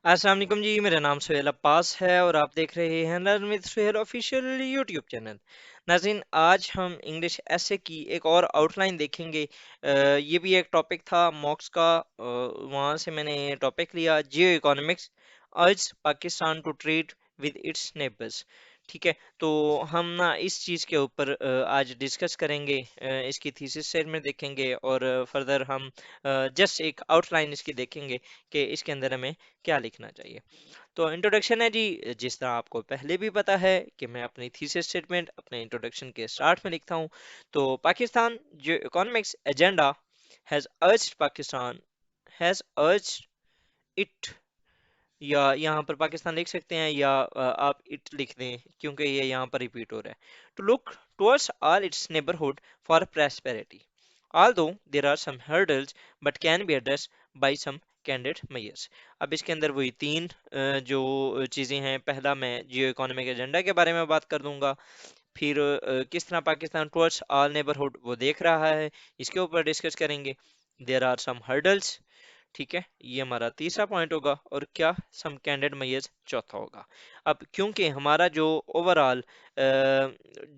अस्सलाम वालेकुम जी। मेरा नाम सुहेल अब्बास है और आप देख रहे हैं learn with Suhail official YouTube channel. नाज़रीन, आज हम इंग्लिश ऐसे की एक और आउटलाइन देखेंगे। ये भी एक टॉपिक था मॉक्स का, वहाँ से मैंने टॉपिक लिया geoeconomics urge Pakistan to trade with its neighbours. ठीक है, तो हम ना इस चीज़ के ऊपर आज डिस्कस करेंगे, इसकी थीसिस स्टेटमेंट देखेंगे और फर्दर हम जस्ट एक आउटलाइन इसकी देखेंगे कि इसके अंदर हमें क्या लिखना चाहिए। तो इंट्रोडक्शन है जी। जिस तरह आपको पहले भी पता है कि मैं अपनी थीसिस स्टेटमेंट अपने इंट्रोडक्शन के स्टार्ट में लिखता हूँ। तो पाकिस्तान जो economics agenda has urged Pakistan has urged it, या यहाँ पर पाकिस्तान लिख सकते हैं या आप इट लिख दें क्योंकि ये यहाँ पर रिपीट हो रहा है। To look towards all its neighbourhood for prosperity although there are some hurdles but can be addressed by some candid measures। अब इसके अंदर वही तीन जो चीज़ें हैं, पहला मैं जियो इकोनॉमिक एजेंडा के बारे में बात कर दूंगा, फिर किस तरह पाकिस्तान टुवर्ड्स ऑल नेबरहुड वो देख रहा है, इसके ऊपर डिस्कस करेंगे। देयर आर सम हर्डल्स, ठीक है, ये हमारा तीसरा पॉइंट होगा, और क्या सम कैंडिड मैयर्स चौथा होगा। अब क्योंकि हमारा जो ओवरऑल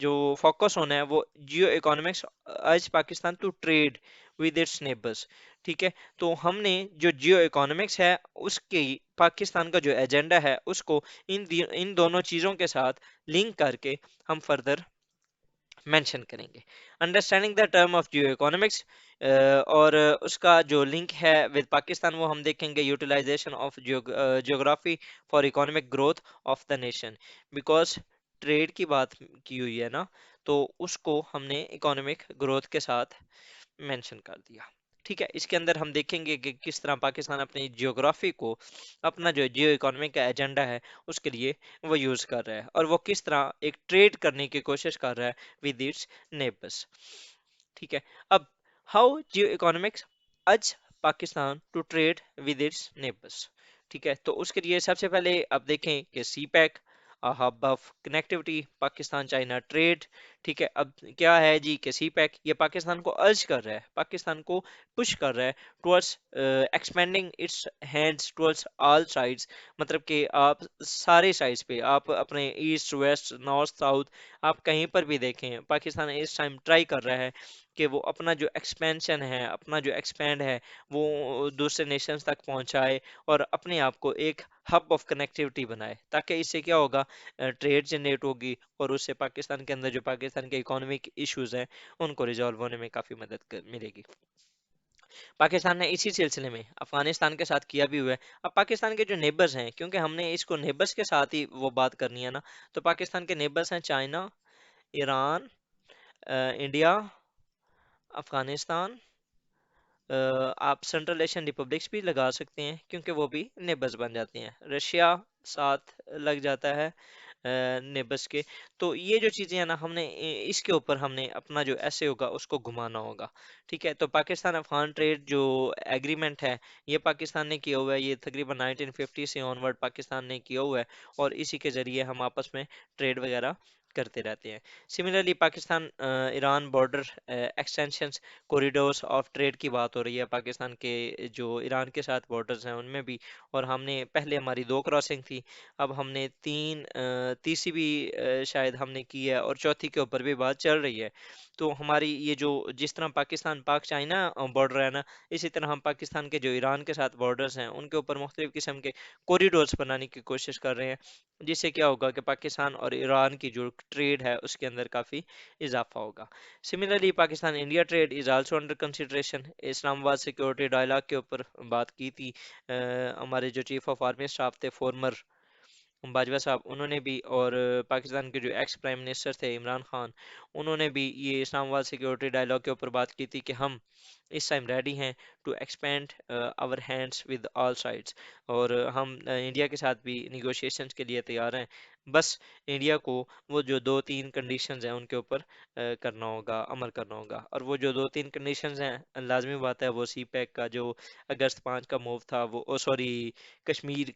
जो फोकस होना है वो geoeconomics urge Pakistan to trade with its neighbours, ठीक है, तो हमने जो जियो इकोनॉमिक्स है उसके पाकिस्तान का जो एजेंडा है उसको इन दोनों चीज़ों के साथ लिंक करके हम फर्दर मेंशन करेंगे। Understanding the term of Jio economics, और उसका जो लिंक है विद पाकिस्तान वो हम देखेंगे। Utilisation of geography for economic growth of the nation, because trade की बात की हुई है ना, तो उसको हमने इकोनॉमिक ग्रोथ के साथ मेंशन कर दिया। ठीक है, इसके अंदर हम देखेंगे कि किस तरह पाकिस्तान अपनी जियोग्राफी को अपना जो जियो इकोनॉमिक का एजेंडा है उसके लिए वो यूज कर रहा है, और वो किस तरह एक ट्रेड करने की कोशिश कर रहा है विद इट्स नेबर्स। ठीक है, अब how geoeconomics urge Pakistan to trade with its neighbours. ठीक है, तो उसके लिए सबसे पहले आप देखें कि CPEC hub of connectivity Pakistan China trade. ठीक है, अब क्या है जी कि सी पैक ये पाकिस्तान को अर्ज कर रहा है, पाकिस्तान को पुश कर रहा है towards expanding it's hands towards all sides. मतलब कि आप सारे साइड्स पे, आप अपने ईस्ट वेस्ट नॉर्थ साउथ, आप कहीं पर भी देखें पाकिस्तान इस टाइम ट्राई कर रहा है कि वो अपना जो एक्सपेंशन है, अपना जो एक्सपेंड है वो दूसरे नेशंस तक पहुंचाए और अपने आप को एक हब ऑफ कनेक्टिविटी बनाए, ताकि इससे क्या होगा, ट्रेड जनरेट होगी और उससे पाकिस्तान के अंदर जो पाकिस्तान के इकोनॉमिक इश्यूज हैं उनको रिजॉल्व होने में काफ़ी मिलेगी। पाकिस्तान ने इसी सिलसिले में अफगानिस्तान के साथ किया भी हुआ है। अब पाकिस्तान के जो नेबर्स हैं, क्योंकि हमने इसको नेबर्स के साथ ही वो बात करनी है ना, तो पाकिस्तान के नेबर्स हैं चाइना, ईरान, इंडिया, अफगानिस्तान, आप सेंट्रल एशियन रिपब्लिक्स भी लगा सकते हैं क्योंकि वो भी नेबर्स बन जाते हैं, रशिया साथ लग जाता है नेबर्स के। तो ये जो चीज़ें हैं ना, हमने इसके ऊपर हमने अपना जो ऐसे होगा उसको घुमाना होगा। ठीक है, तो पाकिस्तान अफगान ट्रेड जो एग्रीमेंट है ये पाकिस्तान ने किया हुआ है, ये तकरीबन 1950 से ऑनवर्ड पाकिस्तान ने किया हुआ है, और इसी के ज़रिए हम आपस में ट्रेड वगैरह करते रहते हैं। Similarly Pakistan Iran border extensions corridors of trade की बात हो रही है, पाकिस्तान के जो ईरान के साथ बॉर्डर्स हैं उनमें भी, और हमने पहले हमारी दो क्रॉसिंग थी, अब हमने तीसरी भी शायद हमने की है, और चौथी के ऊपर भी बात चल रही है। तो हमारी ये जो जिस तरह पाकिस्तान पाक चाइना बॉर्डर है ना, इसी तरह हम पाकिस्तान के जो ईरान के साथ बॉर्डर्स हैं उनके ऊपर मुख्तलिफ किस्म के कॉरिडोर्स बनाने की कोशिश कर रहे हैं, जिससे क्या होगा कि पाकिस्तान और ईरान की जो ट्रेड है उसके अंदर काफ़ी इजाफा होगा। Similarly Pakistan India trade is also under consideration. Islamabad security dialogue के ऊपर बात की थी हमारे जो चीफ ऑफ आर्मी स्टाफ थे फॉर्मर बाजवा साहब, उन्होंने भी, और पाकिस्तान के जो एक्स प्राइम मिनिस्टर थे इमरान खान, उन्होंने भी ये इस्लामाबाद सिक्योरिटी डायलॉग के ऊपर बात की थी कि हम इस टाइम रेडी हैं to expand our hands with all sides, और हम इंडिया के साथ भी निगोशिएशंस के लिए तैयार हैं। बस इंडिया को वो जो दो तीन कंडीशंस हैं उनके ऊपर करना होगा, अमल करना होगा, और वो जो दो तीन कंडीशंस हैं लाजमी बात है वो सी पैक का जो अगस्त 5 का मूव था वो, ओ सॉरी, कश्मीर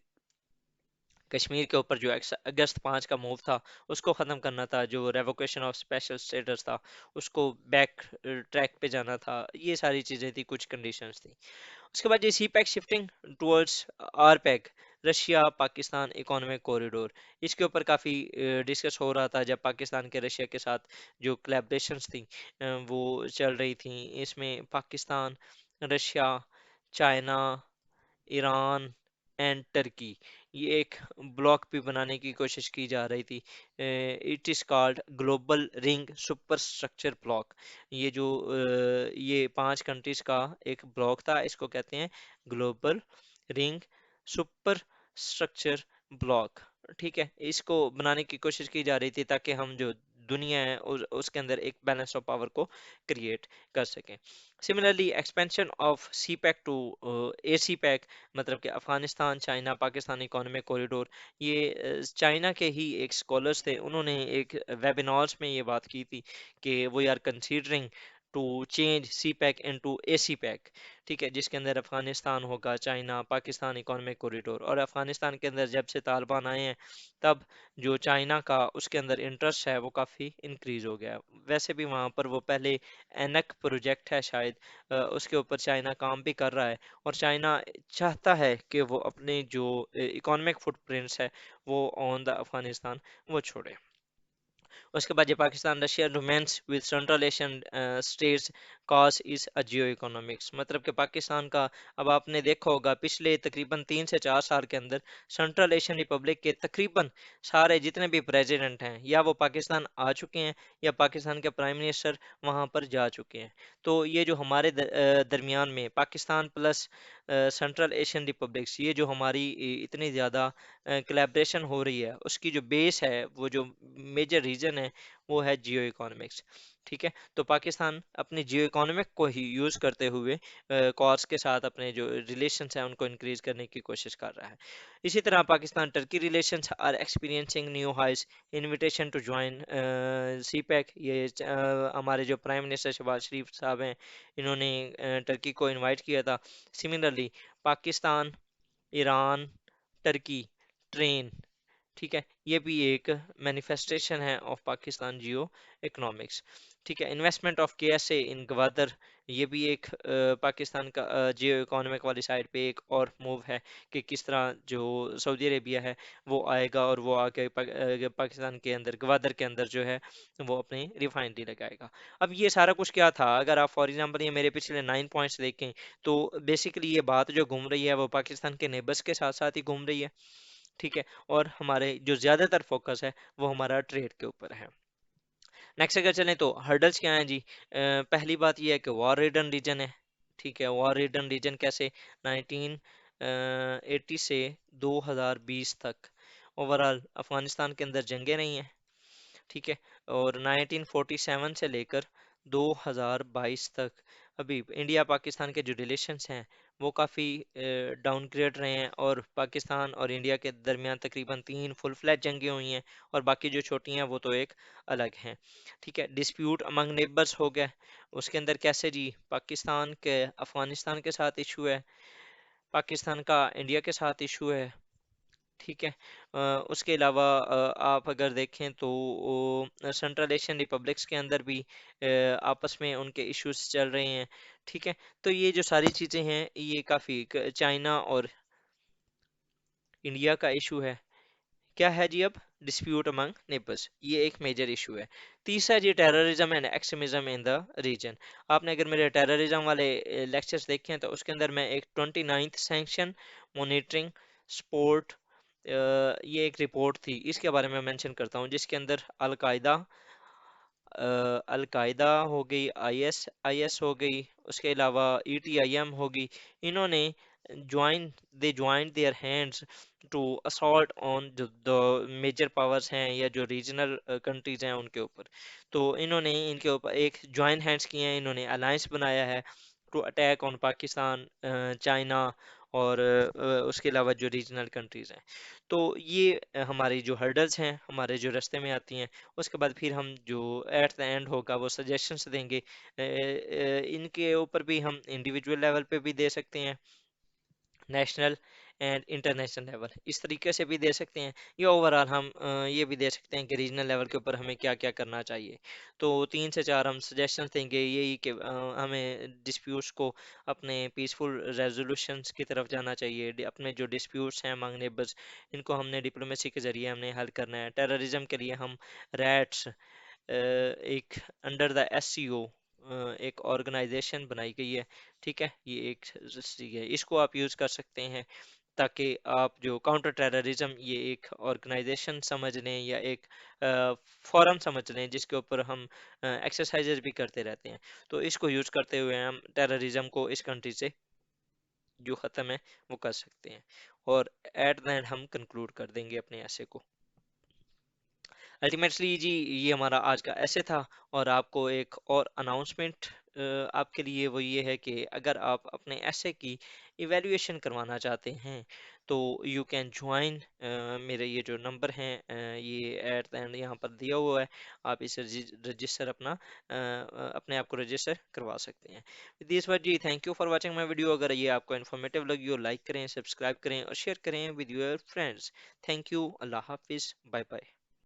कश्मीर के ऊपर जो अगस्त 5 का मूव था उसको ख़त्म करना था, जो रेवोकेशन ऑफ स्पेशल स्टेटस था उसको बैक ट्रैक पे जाना था, ये सारी चीज़ें थी, कुछ कंडीशंस थी। उसके बाद ये CPEC shifting towards RPEC, Russia Pakistan economic corridor, इसके ऊपर काफ़ी डिस्कस हो रहा था जब पाकिस्तान के रशिया के साथ जो कोलैबोरेशंस थी वो चल रही थी। इसमें Pakistan, Russia, China, Iran and Turkey, ये एक ब्लॉक भी बनाने की कोशिश की जा रही थी। It is called global ring super structure block. ये जो ये 5 कंट्रीज का एक ब्लॉक था, इसको कहते हैं global ring super structure block. ठीक है, इसको बनाने की कोशिश की जा रही थी ताकि हम जो दुनिया है उसके अंदर एक बैलेंस ऑफ पावर को क्रिएट कर सकें। Similarly expansion of CPEC to ACPEC, मतलब कि Afghanistan China Pakistan economic corridor, ये चाइना के ही एक स्कॉलर्स थे, उन्होंने एक वेबिनार्स में ये बात की थी कि we are considering to change CPEC into ACPEC. ठीक है, जिसके अंदर अफगानिस्तान होगा, चाइना पाकिस्तान इकोनॉमिक कॉरिडोर। और अफगानिस्तान के अंदर जब से तालिबान आए हैं तब जो चाइना का उसके अंदर इंटरेस्ट है वो काफ़ी इंक्रीज हो गया है। वैसे भी वहाँ पर वो पहले एनक प्रोजेक्ट है शायद, उसके ऊपर चाइना काम भी कर रहा है। और चाइना चाहता है कि वो अपने जो इकोनॉमिक फुटप्रिंट्स है वो ऑन द अफगानिस्तान वो छोड़े। उसके बाद ये Pakistan Russia romance with central Asian states cause is a Jio economics, मतलब कि पाकिस्तान का, अब आपने देखा होगा पिछले तकरीबन 3 से 4 साल के अंदर सेंट्रल एशियन रिपब्लिक के तकरीबन सारे जितने भी प्रेसिडेंट हैं या वो पाकिस्तान आ चुके हैं या पाकिस्तान के प्राइम मिनिस्टर वहाँ पर जा चुके हैं। तो ये जो हमारे दरमियान में Pakistan plus central Asian republics, ये जो हमारी इतनी ज़्यादा कोलैबोरेशन हो रही है, उसकी जो बेस है, वो जो मेजर रीजन है वो है जियो इकोनॉमिक्स। ठीक है, तो पाकिस्तान अपनी जियो इकोनॉमिक को ही यूज़ करते हुए कॉर्स के साथ अपने जो रिलेशंस हैं उनको इंक्रीज करने की कोशिश कर रहा है। इसी तरह Pakistan Turkey relations are experiencing new highs, invitation to join CPEC, ये हमारे जो प्राइम मिनिस्टर शहबाज शरीफ साहब हैं, इन्होंने टर्की को इनवाइट किया था। Similarly Pakistan, Iran, Turkey train, ठीक है, ये भी एक मैनिफेस्टेशन है ऑफ पाकिस्तान जियो इकोनॉमिक्स। ठीक है, इन्वेस्टमेंट ऑफ केएसए इन गवादर, ये भी एक पाकिस्तान का जियो इकोनॉमिक वाली साइड पे एक और मूव है कि किस तरह जो सऊदी अरेबिया है वो आएगा और वो आके पाकिस्तान के अंदर गवादर के अंदर जो है वो अपनी रिफाइनरी लगाएगा। अब ये सारा कुछ क्या था, अगर आप फॉर एग्जांपल ये मेरे पिछले 9 पॉइंट्स देखें तो बेसिकली ये बात जो घूम रही है वो पाकिस्तान के नेबर्स के साथ साथ ही घूम रही है। ठीक है, और हमारे जो ज्यादातर फोकस है वो हमारा ट्रेड के ऊपर है। नेक्स्ट अगर चलें तो हर्डल्स क्या हैं जी। पहली बात ये है कि वॉर रिडन रीजन है। ठीक है, वॉर रिडन रीजन कैसे, 1980 से 2020 तक ओवरऑल अफगानिस्तान के अंदर जंगें नहीं हैं। ठीक है, और 1947 से लेकर 2022 तक अभी इंडिया पाकिस्तान के जो रिलेशंस हैं वो काफ़ी डाउनग्रेड रहे हैं, और पाकिस्तान और इंडिया के दरमियान तकरीबन 3 फुल फ्लैज जंगें हुई हैं, और बाकी जो छोटी हैं वो तो एक अलग हैं। ठीक है, डिस्प्यूट अमंग नेबर्स हो गया, उसके अंदर कैसे जी, पाकिस्तान के अफगानिस्तान के साथ इशू है, पाकिस्तान का इंडिया के साथ इशू है। ठीक है, उसके अलावा आप अगर देखें तो सेंट्रल एशियन रिपब्लिक्स के अंदर भी आपस में उनके इश्यूज चल रहे हैं। ठीक है, तो ये जो सारी चीज़ें हैं ये काफ़ी, चाइना और इंडिया का इशू है, क्या है जी अब, डिस्प्यूट अमंग नेबर्स, ये एक मेजर इशू है। तीसरा जी terrorism and extremism in the region. आपने अगर मेरे टेररिज्म वाले लेक्चर्स देखे हैं तो उसके अंदर मैं एक 29th सैंक्शन मॉनिटरिंग सपोर्ट, ये एक रिपोर्ट थी, इसके बारे में मेंशन करता हूँ, जिसके अंदर अलकायदा हो गई, आईएस हो गई, उसके अलावा ईटीआईएम होगी, इन्होंने join their hands to assault on the major powers हैं या जो रीजनल कंट्रीज हैं उनके ऊपर। तो इन्होंने इनके ऊपर एक ज्वाइन हैंड्स किए हैं, इन्होंने अलायंस बनाया है to attack on Pakistan, China और उसके अलावा जो रीजनल कंट्रीज हैं। तो ये हमारी जो हर्डल्स हैं हमारे जो रास्ते में आती हैं, उसके बाद फिर हम जो एट द एंड होगा वो सजेशंस देंगे। इनके ऊपर भी हम इंडिविजुअल लेवल पे भी दे सकते हैं, नेशनल एंड इंटरनेशनल लेवल, इस तरीके से भी दे सकते हैं, या ओवरऑल हम ये भी दे सकते हैं कि रीजनल लेवल के ऊपर हमें क्या क्या करना चाहिए। तो 3 से 4 हम सजेशंस देंगे, यही कि हमें डिस्प्यूट्स को अपने पीसफुल रेजोल्यूशंस की तरफ जाना चाहिए, अपने जो डिस्प्यूट्स हैं अमंग नेबर्स इनको हमने डिप्लोमेसी के जरिए हमने हल करना है। टेररिज्म के लिए हम रैट्स, एक अंडर द एससीओ एक ऑर्गेनाइजेशन बनाई गई है, ठीक है, ये एक रस्सी है, इसको आप यूज़ कर सकते हैं ताकि आप जो काउंटर टेररिज्म ये एक ऑर्गेनाइजेशन समझ लें या एक फोरम समझ लें जिसके ऊपर हम एक्सरसाइजेज भी करते रहते हैं। तो इसको यूज़ करते हुए हम टेररिज्म को इस कंट्री से जो ख़त्म है वो कर सकते हैं। और एट द एंड हम कंक्लूड कर देंगे अपने ऐसे को। अल्टीमेटली जी ये हमारा आज का ऐसे था। और आपको एक और अनाउंसमेंट आपके लिए वो ये है कि अगर आप अपने ऐसे की इवैल्यूएशन करवाना चाहते हैं तो यू कैन ज्वाइन, मेरे ये जो नंबर हैं ये एट द एंड यहाँ पर दिया हुआ है, आप इसे रजिस्टर अपना अपने आप को रजिस्टर करवा सकते हैं। दिस बात जी, thank you for watching my video. अगर ये आपको इन्फॉर्मेटिव लगी हो लाइक करें, सब्सक्राइब करें और शेयर करें with your friends. Thank you, अल्लाह हाफिज़, बाय बाय।